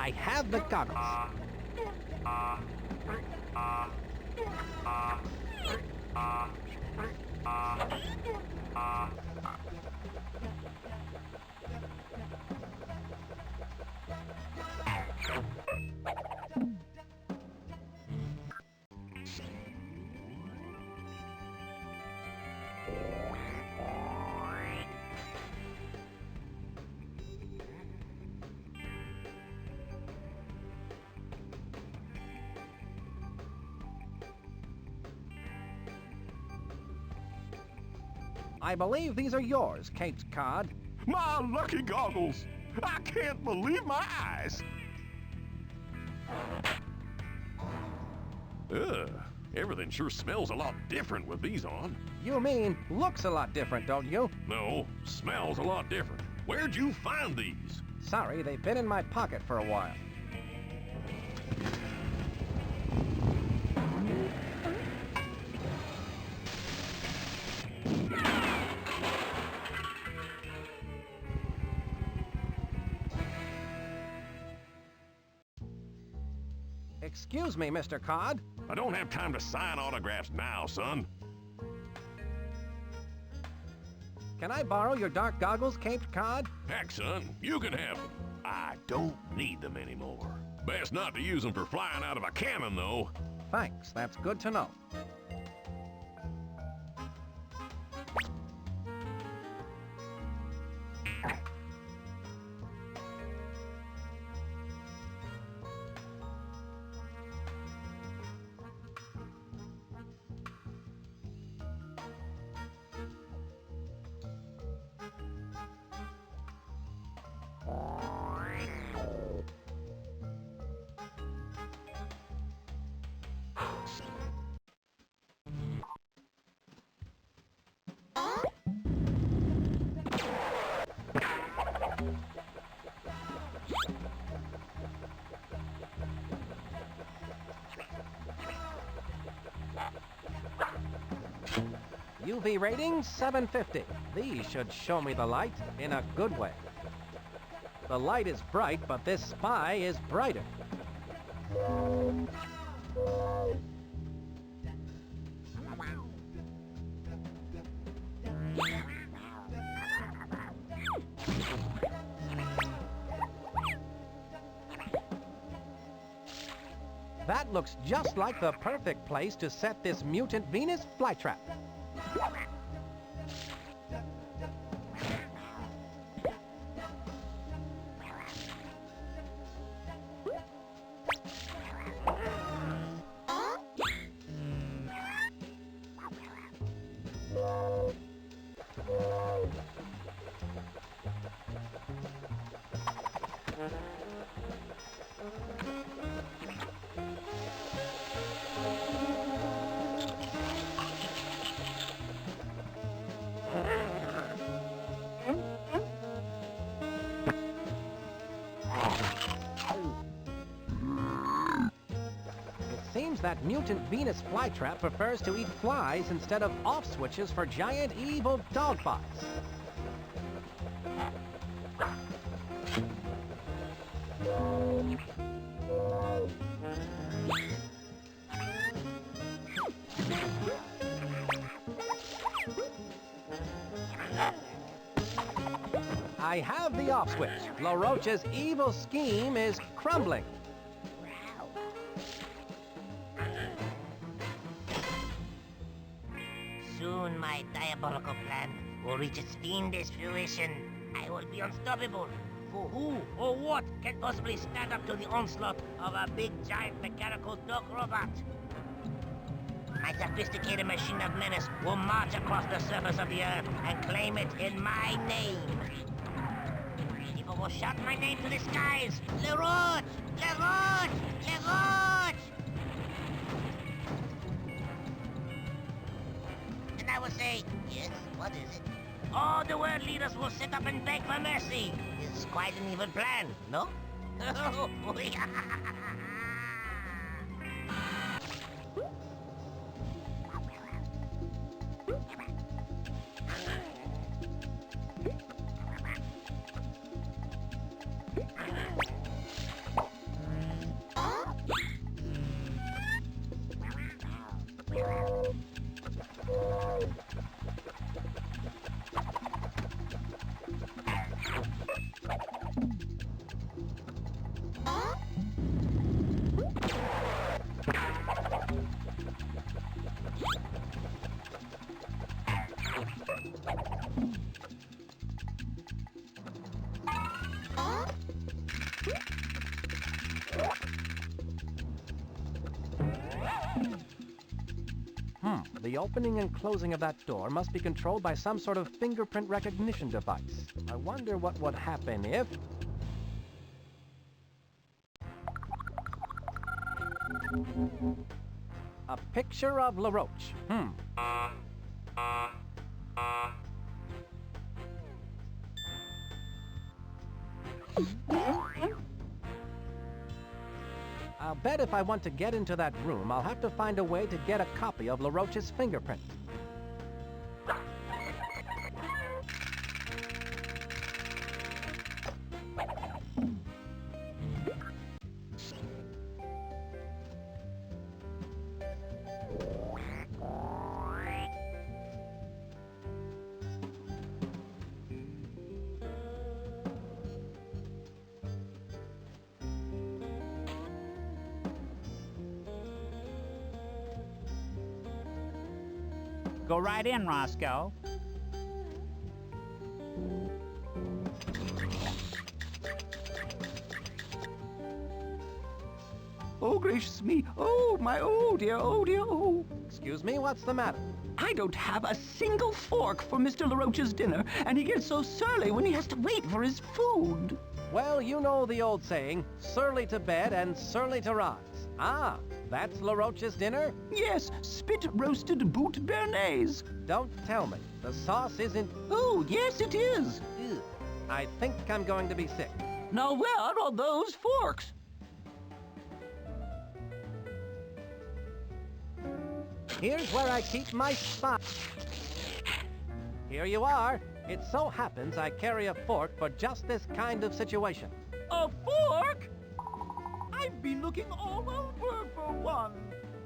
I have the goggles. I believe these are yours, Caped Cod. My lucky goggles! I can't believe my eyes! Ugh, everything sure smells a lot different with these on. You mean looks a lot different, don't you? No, smells a lot different. Where'd you find these? Sorry, they've been in my pocket for a while. Excuse me, Mr. Cod. I don't have time to sign autographs now, son. Can I borrow your dark goggles, Caped Cod? Heck, son, you can have them. I don't need them anymore. Best not to use them for flying out of a cannon, though. Thanks, that's good to know. UV rating 750. These should show me the light in a good way. The light is bright, but this spy is brighter. That looks just like the perfect place to set this mutant Venus flytrap. Seems that mutant Venus flytrap prefers to eat flies instead of off switches for giant evil dogbots. I have the off switch. LeRoach's evil scheme is crumbling. Soon my diabolical plan will reach its fiendish fruition. I will be unstoppable. For who or what can possibly stand up to the onslaught of a big, giant, mechanical dog robot? My sophisticated machine of menace will march across the surface of the earth and claim it in my name. People will shout my name to the skies. LeRoach! LeRoach! LeRoach! And I will say, yes, what is it? All the world leaders will sit up and beg for mercy. It's quite an evil plan, no? The opening and closing of that door must be controlled by some sort of fingerprint recognition device. I wonder what would happen if... A picture of LeRoach. I'll bet if I want to get into that room, I'll have to find a way to get a copy of LeRoach's fingerprint. Go right in, Roscoe. Oh, gracious me. Oh, my, oh dear, oh dear, oh. Excuse me, what's the matter? I don't have a single fork for Mr. LeRoach's dinner, and he gets so surly when he has to wait for his food. Well, you know the old saying, surly to bed and surly to rise. Ah, that's LeRoach's dinner? Yes, spit-roasted boot béarnaise. Don't tell me. The sauce isn't... Oh, yes, it is. Ew. I think I'm going to be sick. Now, where are those forks? Here's where I keep my spot. Here you are. It so happens I carry a fork for just this kind of situation. A fork? I've been looking all over for one.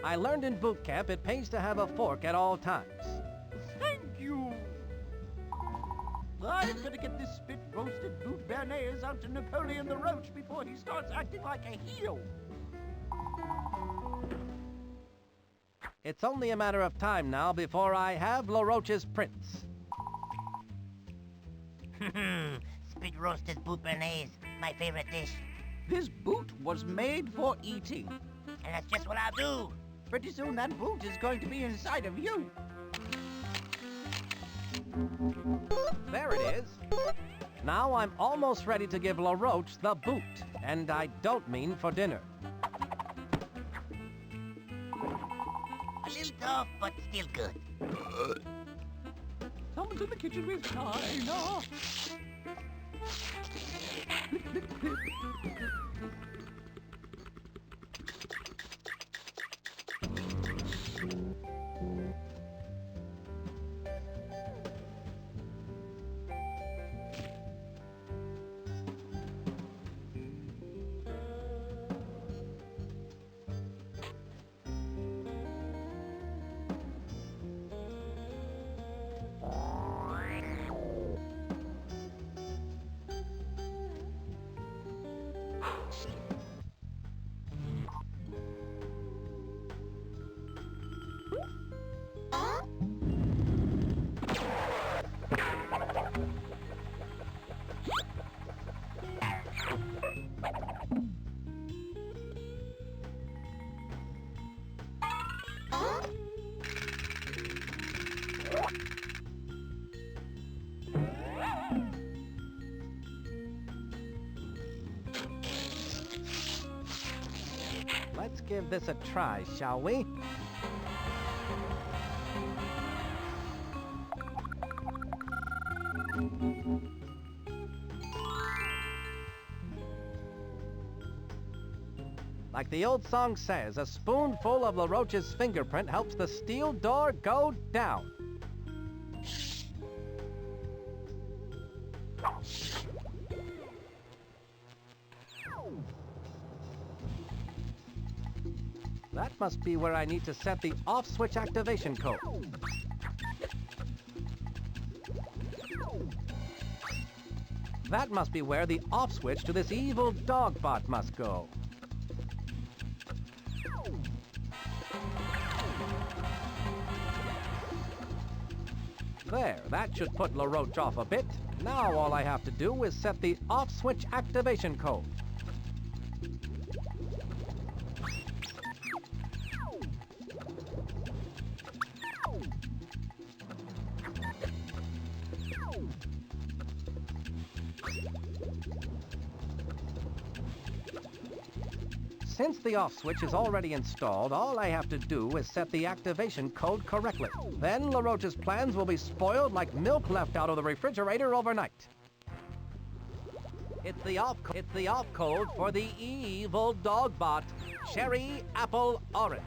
I learned in boot camp it pays to have a fork at all times. Thank you. I'm gonna get this spit-roasted boot béarnaise out to Napoleon LeRoach before he starts acting like a heel. It's only a matter of time now before I have LeRoach's prints. Spit-roasted boot béarnaise, my favorite dish. This boot was made for eating. And that's just what I'll do. Pretty soon that boot is going to be inside of you. There it is. Now I'm almost ready to give LeRoach the boot. And I don't mean for dinner. A little tough, but still good. Someone's in the kitchen with China. Let's give this a try, shall we? Like the old song says, a spoonful of LeRoach's fingerprint helps the steel door go down. That must be where I need to set the off switch activation code. That must be where the off switch to this evil dogbot must go. There, that should put LeRoach off a bit. Now all I have to do is set the off switch activation code. Since the off switch is already installed, all I have to do is set the activation code correctly. Then LeRoach's plans will be spoiled like milk left out of the refrigerator overnight. It's the off code for the evil dogbot, cherry, apple, orange.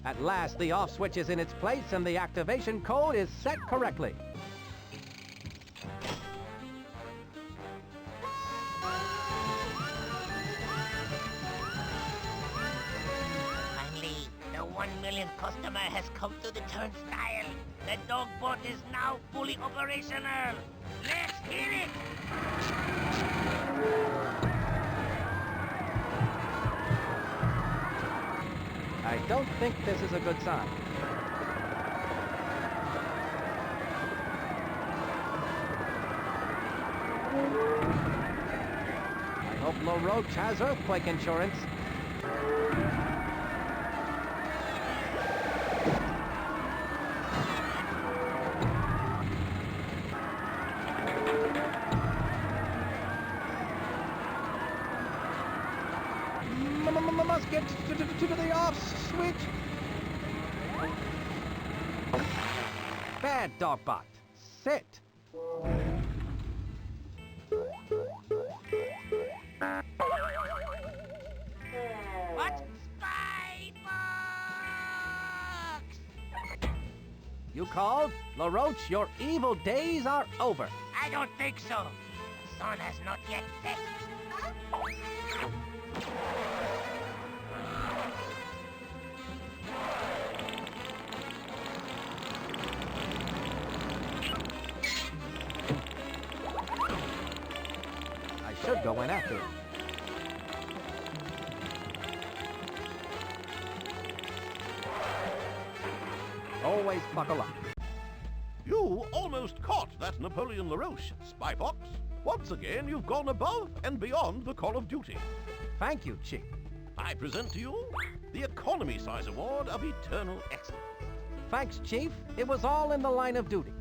At last, the off switch is in its place and the activation code is set correctly. Finally, the 1 millionth customer has come to the turnstile. The dogbot is now fully operational. Let's hear it! I don't think this is a good sign. I hope LeRoach has earthquake insurance. Must get to the off switch. Bad dogbot. Sit. What? Spy box! You called? LeRoach, your evil days are over. I don't think so. The sun has not yet set. I should go in after him. Always buckle up. You almost caught that Napoleon LeRoach, Spy Fox. Once again, you've gone above and beyond the call of duty. Thank you, Chief. I present to you the Economy Size Award of Eternal Excellence. Thanks, Chief. It was all in the line of duty.